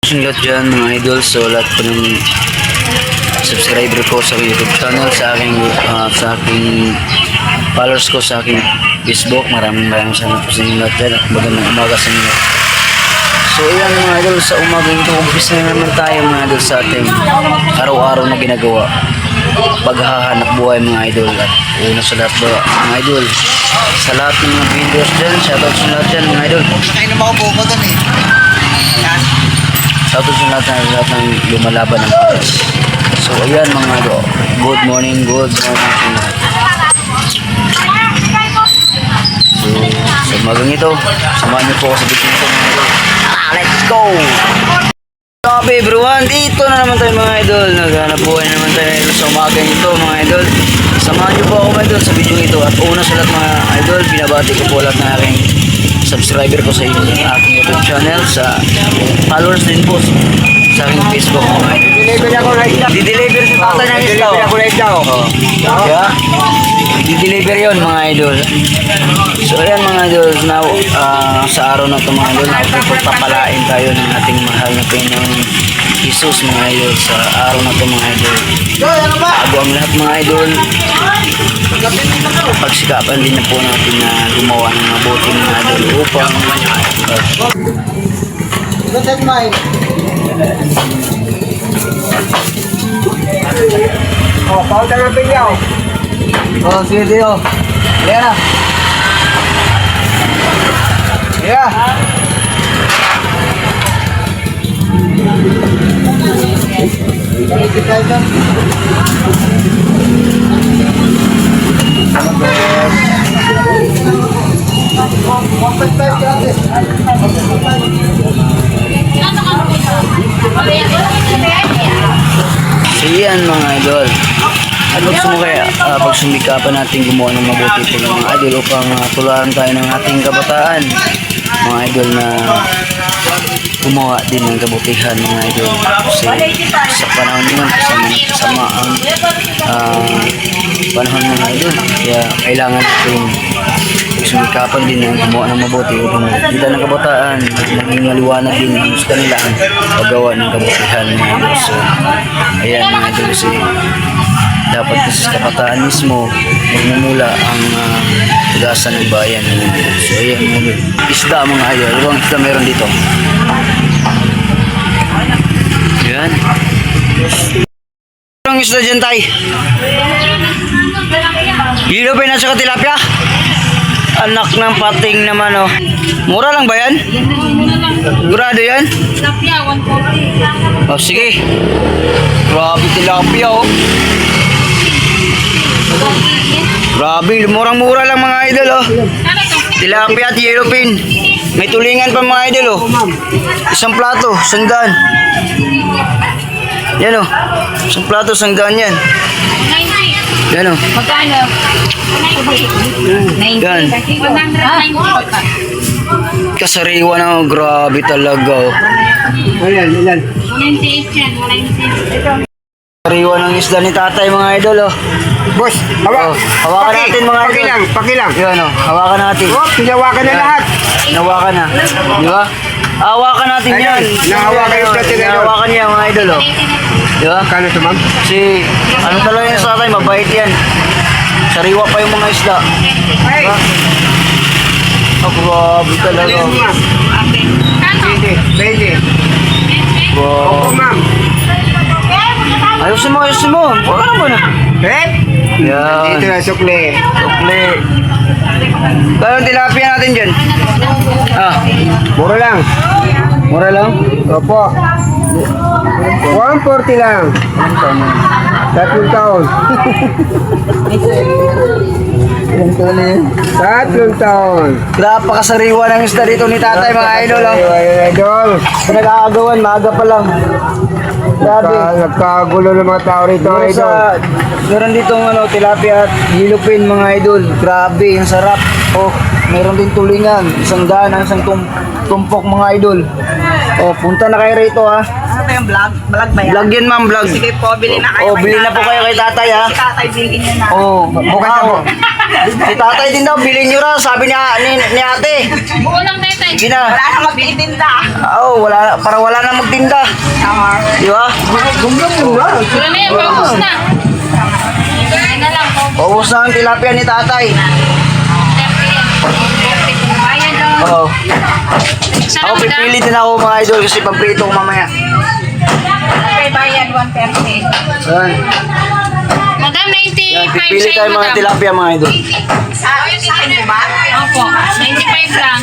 Lahat dyan mga idol, so lahat po ng subscriber ko sa YouTube channel, sa aking followers ko sa aking Facebook, maraming salamat po sa inyo lahat dyan at magandang umaga sa inyo. So ayan mga idol, sa umaga ito umpisa na naman tayo mga idol sa ating araw-araw na ginagawa, paghahanap buhay mga idol. At una sa lahat ba mga idol, sa lahat ng mga viewers dyan, shoutout sa lahat dyan mga idol. Shoutout sa lahat ng lumalaban ng patas. So ayan mga idol, good morning sa lahat. So sa umagang ito, samahan niyo po ako sa video nito mga idol. Let's go! Grabe everyone, dito na naman tayo mga idol. Naghanap buhay naman tayo sa umagang ito mga idol. Samahan niyo po ako mga idol sa video ito. At una sa lahat mga idol, binabati ko po lahat ng aking subscriber ko sa aking YouTube channel, sa followers din po sa aking Facebook mga idol. Di-deliver si Tata ng isla. Yeah? Di-deliver yun mga idol. So ayan mga idol, now, sa araw na ito mga idol, pagpapalain tayo ng ating mahal na Panginoong Jesus mga idol. Sa araw na ito mga idol, bago ang lahat mga idol, pagsikapan din na po natin na gumawa ng mabuti mga idol upang Paul ka ng pilyaw. sige Tio, kaya na. Yeah. So yan mga idol, at pagsumikapan natin gumawa ng mabuti po ng mga idol upang tularan tayo ng ating kabataan mga idol, na gumawa din ng kabutihan mga idol. Kasi sa panahon naman kasama ang panahon mga idol, kaya kailangan natin pagsumikapan din ng gumawa ng mabuti upang kita ng kabataan maging maliwanag din ang gusto nila ang paggawa ng kabutihan mga idol. So ayan mga idol, kasi dapat kasi sa kabataan mismo magmumula ang pag-asa ng bayan. So ayan mga idol, isda mga idol, ibang isda meron dito. Ayan, ang isda dyan tay, hilo pa yun sa tilapia. Anak ng pating naman oh. Mura lang ba yan? Grado yan? Tilapia, 140. Oh sige. Grabe tilapia oh. Grabe, murang-mura lang mga idol oh. Tilapia at yellowfin. May tulingan pa mga idol oh. Isang plato, sandaan. Yan oh. Isang plato, sandaan yan. 90. Yan oh. Magkano? 90. Yan. 190. Kasariwa na oh. Grabe talaga oh. Ayan. 98 yan, 190. Kasariwa ng isda ni tatay mga idol oh. Boss, hawak. Oh, hawakan natin mga idol. Pakilang. Yan oh, hawakan natin. Oh, pinawakan na lahat. Nawakan na. Di ba? Hawakan natin yan. Ayun, nahawakan yung plastic na yun. Nahawakan niya mga idol oh. Di ba? Kano ito, ma'am? Si, ano talaga yung sa tatay, mabait yan. Sariwa pa yung mga isda. Ay, Diba? Oh, grabe talaga. ma'am. Kano? 20. Wow. Opo, ma'am. Ayusin mo. Ano ba na? Yan. Dito na sukli. Sukli. Kaya yung tilapia natin dyan. Mura lang. Mura lang. Opo. 140 lang. 3 taon. Ilang taon na yan? 3 taon. Napakasariwa ng isda dito ni tatay mga idol oh. Idol. Pinag-aagawan, maaga pa lang. Grabe. Nagkagulo ng mga tao rito, idol. Meron dito tilapia at yellowfin mga idol. Grabe, ang sarap. Oh. Meron din tulingan, 100 ang isang tumpok mga idol. O, punta na kayo rito ha. Ano ba yung vlog? Vlog ba yan? Vlog yan ma'am, vlog. Sige po, bilhin na kayo. O, bilhin na po kayo kay tatay ha. Si tatay, bilhin niya na. Oo, mukha o. Si tatay din daw, bilhin nyo raw, sabi ni ate. Buo lang tayo tayo. Sige na. Wala na magtitinda. Oo, para wala na magtinda. Di ba? Wala na yan, paubos na. Ano na lang, Paubos na ang tilapia ni tatay. 30 yan. 30 bayad daw. Oo. Sana Ako mo daw. pipili din ako mga idol kasi pagprito ko mamaya. Okay, bayad 130. Ayan. Madam, 95 Yan, pipili sa tayo inyo, mga madam. tilapia mga idol. Sa akin mo ba? Opo, 95 lang.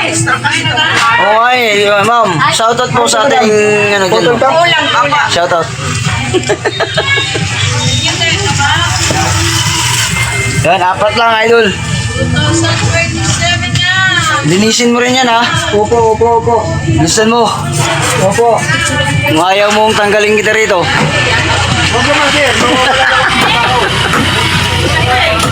Extra kasi ito. Oo ay, ma'am. Shoutout po sa ating ano dyan. Kulang, kulang. Shoutout. Yan, 4 lang idol. 2027 yan. Linisin mo rin yan ha. Opo. Linisin mo. Opo. Kung ayaw mong tanggalin kita rito. Huwag naman, sir.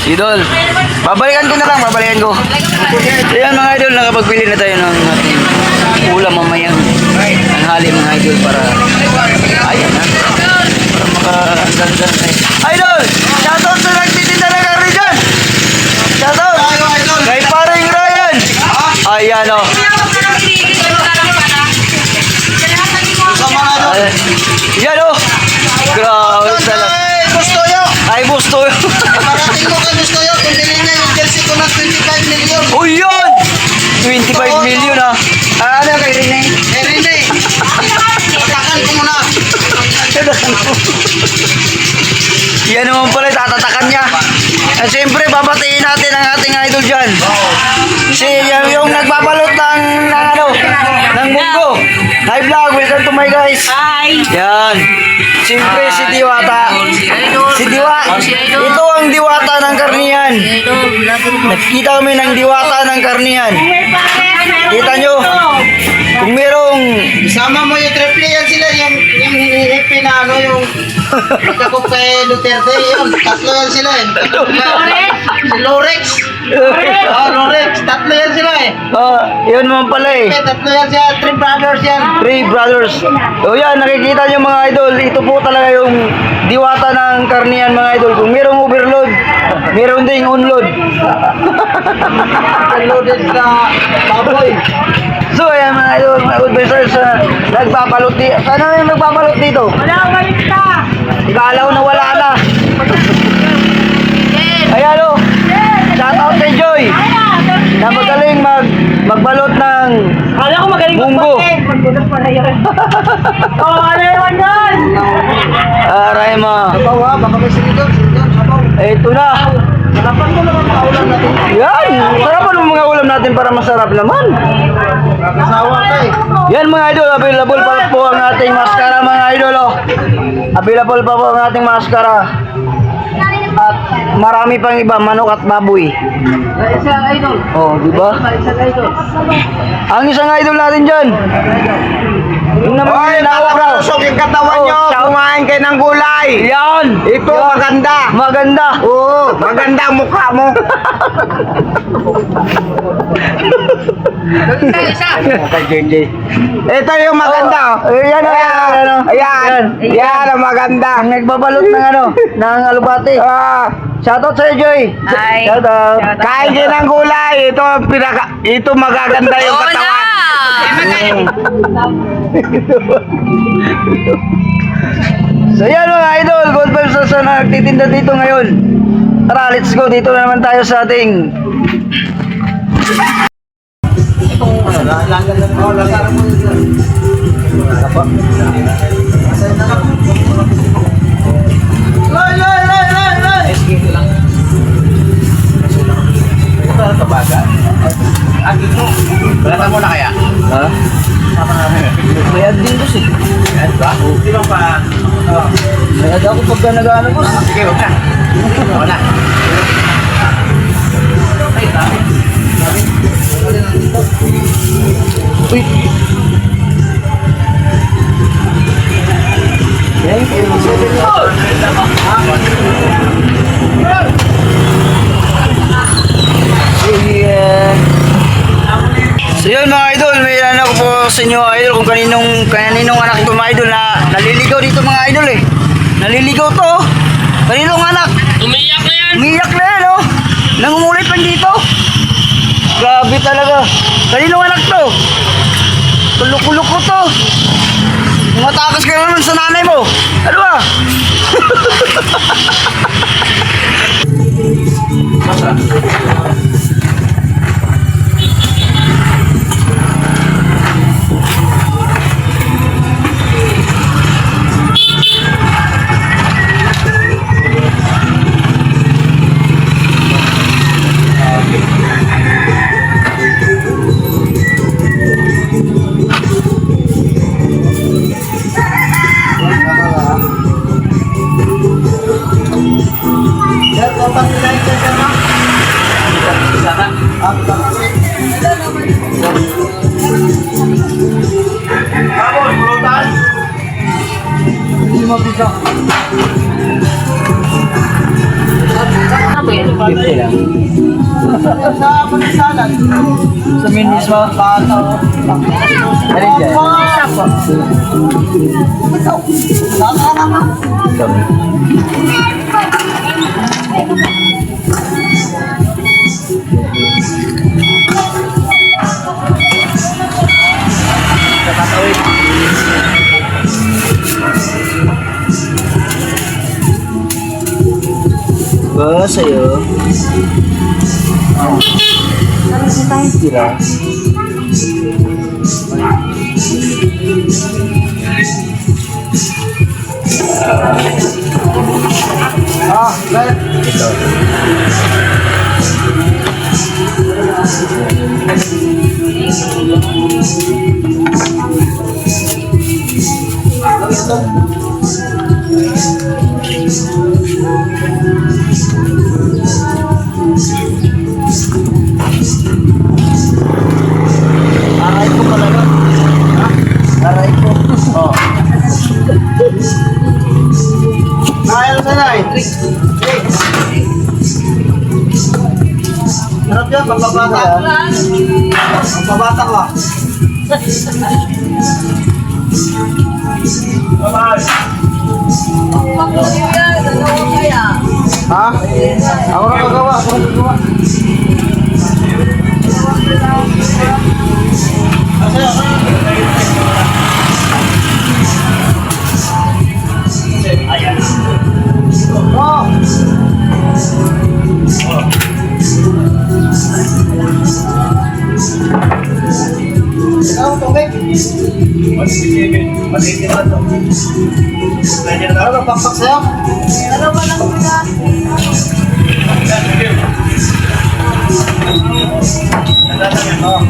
Idol, babalikan ko na lang, babalikan ko. Ayan mga idol, nakapagbili na tayo ng ating ulam mamayang tanghali mga idol para ayan ha. Para makaganda na tayo. Idol! Shoutout sa nagtitinda ng karne dyan! Shoutout! Kay paring Ryan! Ayan o. Yan o! Grabe talaga. Gusto yun. Ay, gusto yun. Parating ko kay gusto yun. Kung bilhin niya yung jersey ko ng 25 million. Oh, yun! 25 million ah. Ano kay Rene? Eh, Rene. Patakan ko muna. Yan naman pala, tatatakan niya. At siyempre, babatiin natin ang ating idol dyan. Si yung nagbabalot ng munggo. Hi vlog, welcome to my guys. Hi. Yan. Siyempre, si Diwata. Si Diwata. Ito ang Diwata ng karnihan. Nakikita kami ng Diwata ng karnihan. Kita nyo? Kung merong Isama mo yung triple yan sila. Yung hippie na ano yung pagkakop kay Duterte. Yun. Tatlo yan sila eh. Si Lorex. Lorex. Tatlo yan sila eh. yun naman pala eh. Tatlo yan siya. Three brothers yan. Three brothers. O yan, nakikita nyo mga idol. Ito po talaga yung diwata ng karnihan mga idol. Kung merong overload, meron ding unload. Loaded sa baboy. So ayan mga idol, mga good visors, nagpapalot dito. Ano yung nagpapalot dito? Wala, walit ka. Ikalaw na wala na. Ayan o. Shout out kay Joy. Na magaling magbalot ng Kala ko magaling munggo. Magbudas pala yun. Oh, ano yun yun? Aray ma. Sabaw ha. Baka may sinidor. Sabaw. Ito na. Sarapan mo naman paulan natin. Yan. Sarapan ng mga ulam natin para masarap naman. Kasawa ka eh. Yan mga idol, available pa po ang ating maskara mga idol. Oh. Available pa po ang ating maskara. At marami pang iba, manok at baboy. Isang idol. Oh, di ba? Isang idol. Ang isang idol natin dyan. Yung naman Hoy, yung nawak raw. nakakusok yung katawan Oh, nyo. shout- Kumain kayo ng gulay. Yan. Ito, maganda. Maganda. Oo, maganda ang mukha mo. Kay JJ. Ito yung maganda. Oh. Ayan, Ayan. Yan ang maganda. Ang nagbabalot ng ng alubate. Shoutout sa Joy. Hi. Shoutout. Kain kayo ng gulay. Ito magaganda yung katawan. So yan mga idol, gold vibes na sa nagtitinda dito ngayon. Tara, let's go. Dito na naman tayo sa ating Wala mo na kaya? ha? Bayad din boss eh. Ano ba? Di ba pa? Bayad ako pagka nag-ano boss. Sige, huwag na. Wala. Uy. Thank you. Yeah. sa inyo idol kung kaninong anak ito mga idol na naliligaw dito mga idol eh. Naliligaw to. Oh. Kaninong anak? Umiyak na yan. Umiyak na yan oh. Nangungulit pa dito. Grabe talaga. Kaninong anak to? Kulok-kulok ko to. Matakas ka naman sa nanay mo. Ano ba? Sa pagsalan. Sa minis mo? Bata. Alin dyan? Isa po. Ba, sa'yo? Tira. Baik. Ito. Aray ko pala yun. Aray ko. Oh. Naayos na na eh. Harap yan, pagbabata. Pagbabata ko ah. Ha? Ako na magawa. Ako na magawa. Oh. Ikaw, tubig. Ano, pakpak sa'yo? Ano ba lang muna? Oh.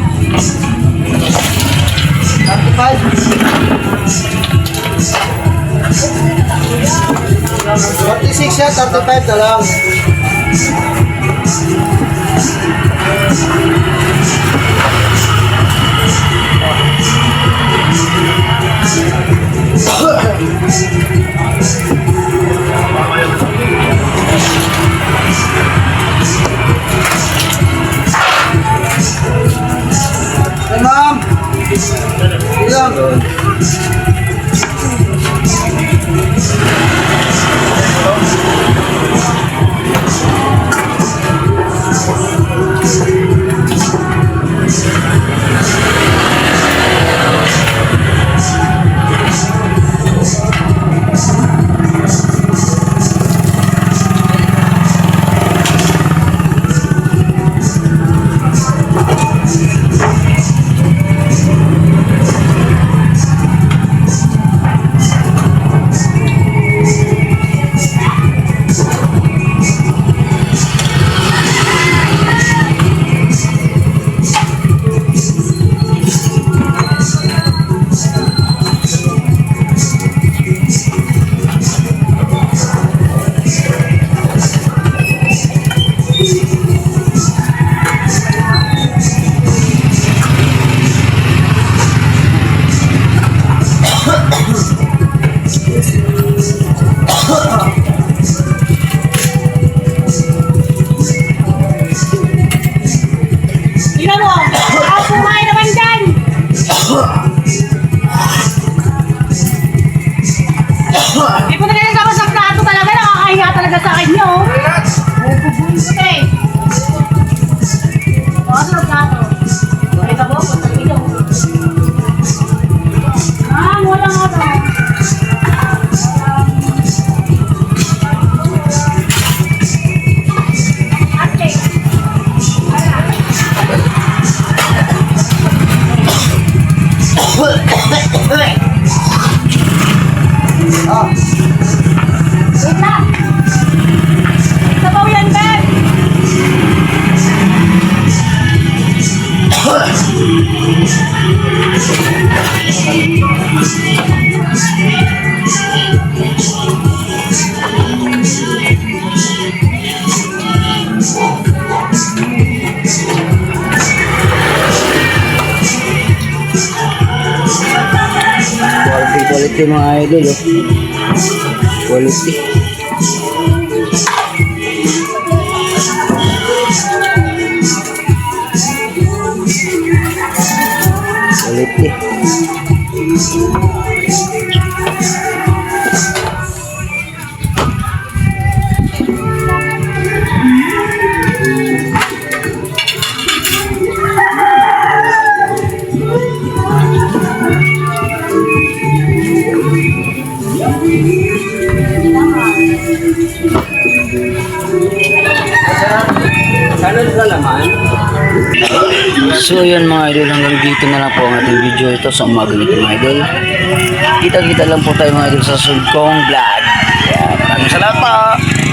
46 yan, 35 na lang. Hey, ma'am. Ilang? sa akin nyo. Pupunta eh. Ano gato? Wala ka ba? Punta dito. Wala nga ba? Ate. Wait lang. Sabaw yan, Ben. Quality mga idol, oh. Quality. Quality. So yun mga idol, hanggang dito na lang po ang ating video ito sa umaga nito mga idol. Kita-kita lang po tayo mga idol sa sunod kong vlog. Maraming salamat po.